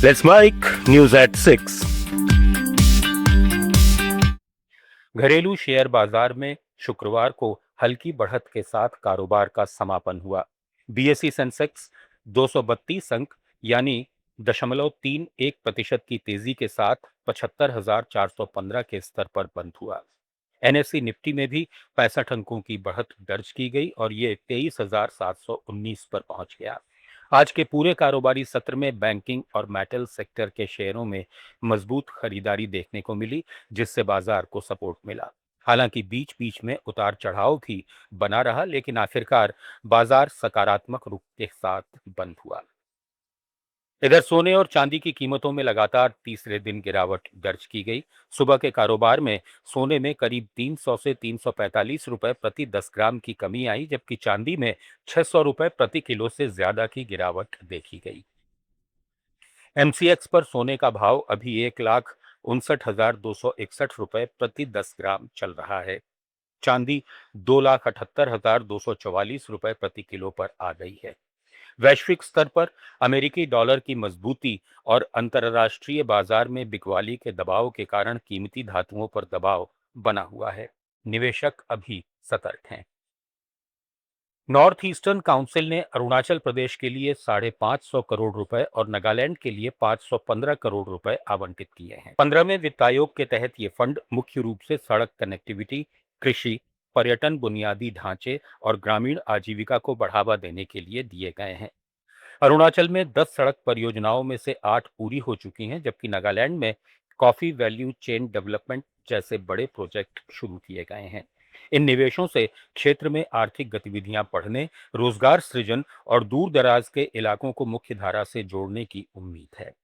Let's mic news at 6। घरेलू share बाजार में शुक्रवार को हल्की बढ़त के साथ कारोबार का समापन हुआ। बीएसई सेंसेक्स 232 अंक यानी 0.31% की तेजी के साथ 75,415 के स्तर पर बंद हुआ। एनएसई निफ्टी में भी 65 अंकों की बढ़त दर्ज की गई और ये 23,719 पर पहुंच गया। आज के पूरे कारोबारी सत्र में बैंकिंग और मेटल सेक्टर के शेयरों में मजबूत खरीदारी देखने को मिली, जिससे बाजार को सपोर्ट मिला। हालांकि बीच बीच में उतार चढ़ाव भी बना रहा, लेकिन आखिरकार बाजार सकारात्मक रुख के साथ बंद हुआ। इधर सोने और चांदी की कीमतों में लगातार तीसरे दिन गिरावट दर्ज की गई। सुबह के कारोबार में सोने में करीब 300 से 345 रुपए प्रति 10 ग्राम की कमी आई, जबकि चांदी में 600 रुपए प्रति किलो से ज्यादा की गिरावट देखी गई। एमसीएक्स पर सोने का भाव अभी 1,59,261 रुपए प्रति 10 ग्राम चल रहा है। चांदी 2,78,244 रुपए प्रति किलो पर आ गई है। वैश्विक स्तर पर अमेरिकी डॉलर की मजबूती और अंतर्राष्ट्रीय बाजार में बिकवाली के दबाव के कारण कीमती धातुओं पर दबाव बना हुआ है। निवेशक अभी सतर्क हैं। नॉर्थ ईस्टर्न काउंसिल ने अरुणाचल प्रदेश के लिए 550 करोड़ रुपए और नागालैंड के लिए 515 करोड़ रुपए आवंटित किए हैं। 15वें वित्त आयोग के तहत ये फंड मुख्य रूप से सड़क कनेक्टिविटी, कृषि, पर्यटन, बुनियादी ढांचे और ग्रामीण आजीविका को बढ़ावा देने के लिए दिए गए हैं। अरुणाचल में 10 सड़क परियोजनाओं में से 8 पूरी हो चुकी हैं, जबकि नागालैंड में कॉफी वैल्यू चेन डेवलपमेंट जैसे बड़े प्रोजेक्ट शुरू किए गए हैं। इन निवेशों से क्षेत्र में आर्थिक गतिविधियां बढ़ने, रोजगार सृजन और दूर दराज के इलाकों को मुख्य धारा से जोड़ने की उम्मीद है।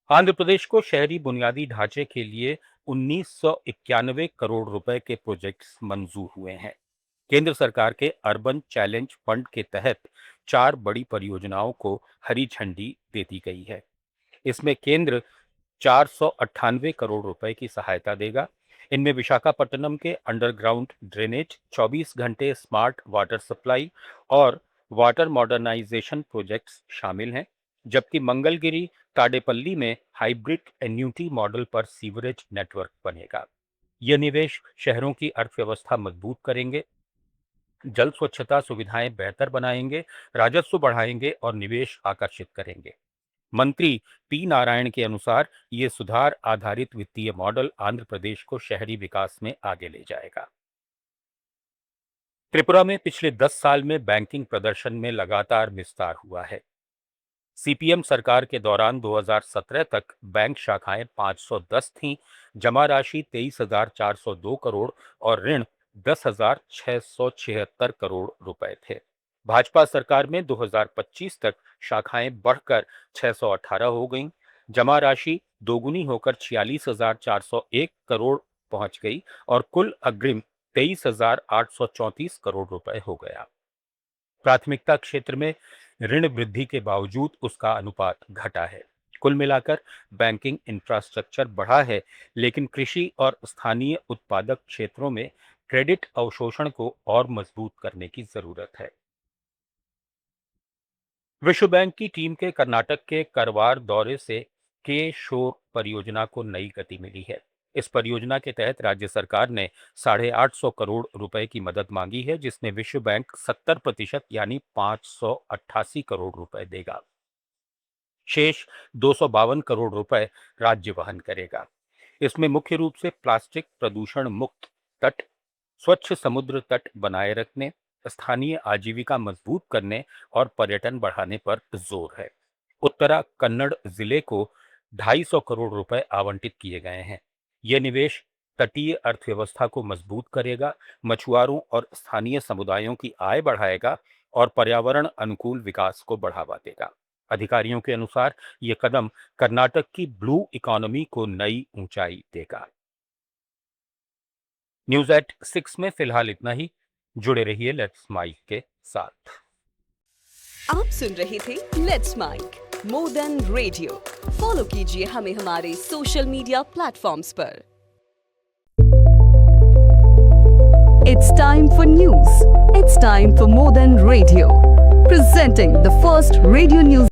आंध्र प्रदेश को शहरी बुनियादी ढांचे के लिए 1991 करोड़ रुपए के प्रोजेक्ट्स मंजूर हुए हैं। केंद्र सरकार के अर्बन चैलेंज फंड के तहत 4 बड़ी परियोजनाओं को हरी झंडी दे दी गई है। इसमें केंद्र 498 करोड़ रुपए की सहायता देगा। इनमें विशाखापट्टनम के अंडरग्राउंड ड्रेनेज, 24 घंटे स्मार्ट वाटर सप्लाई और वाटर मॉडर्नाइजेशन प्रोजेक्ट्स शामिल हैं, जबकि मंगलगिरी ताडेपल्ली में हाइब्रिड एन्यूटी मॉडल पर सीवरेज नेटवर्क बनेगा। यह निवेश शहरों की अर्थव्यवस्था मजबूत करेंगे, जल स्वच्छता सुविधाएं बेहतर बनाएंगे, राजस्व बढ़ाएंगे और निवेश आकर्षित करेंगे। मंत्री पी नारायण के अनुसार ये सुधार आधारित वित्तीय मॉडल आंध्र प्रदेश को शहरी विकास में आगे ले जाएगा। त्रिपुरा में पिछले 10 साल में बैंकिंग प्रदर्शन में लगातार विस्तार हुआ है। सीपीएम सरकार के दौरान 2017 तक बैंक शाखाएं 510 थीं, जमा राशि 23,402 करोड़ और ऋण 10,676 करोड़ रुपए थे। भाजपा सरकार में 2025 तक शाखाएं बढ़कर 618 हो गईं, जमा राशि दोगुनी होकर 46,401 करोड़ पहुंच गई और कुल अग्रिम 23,834 करोड़ रुपए हो गया। प्राथमिकता क्षेत्र में ऋण वृद्धि के बावजूद उसका अनुपात घटा है। कुल मिलाकर बैंकिंग इंफ्रास्ट्रक्चर बढ़ा है, लेकिन कृषि और स्थानीय उत्पादक क्षेत्रों में क्रेडिट अवशोषण को और मजबूत करने की जरूरत है। विश्व बैंक की टीम के कर्नाटक के करवार दौरे से के शोर परियोजना को नई गति मिली है। इस परियोजना के तहत राज्य सरकार ने 850 करोड़ रुपए की मदद मांगी है, जिसमें विश्व बैंक 70% यानी 588 करोड़ रुपए देगा। शेष 252 करोड़ रुपए राज्य वहन करेगा। इसमें मुख्य रूप से प्लास्टिक प्रदूषण मुक्त तट, स्वच्छ समुद्र तट बनाए रखने, स्थानीय आजीविका मजबूत करने और पर्यटन बढ़ाने पर जोर है। उत्तरा कन्नड़ जिले को 250 करोड़ रुपए आवंटित किए गए हैं। यह निवेश तटीय अर्थव्यवस्था को मजबूत करेगा, मछुआरों और स्थानीय समुदायों की आय बढ़ाएगा और पर्यावरण अनुकूल विकास को बढ़ावा देगा। अधिकारियों के अनुसार यह कदम कर्नाटक की ब्लू इकोनॉमी को नई ऊंचाई देगा। न्यूज एट 6 में फिलहाल इतना ही। जुड़े रहिए लेट्स माइक के साथ। आप सुन रहे थे let's mike more than radio. Follow कीजिए हमें हमारे सोशल मीडिया प्लेटफॉर्म्स पर। It's time for news. It's time for more than radio. Presenting the first radio news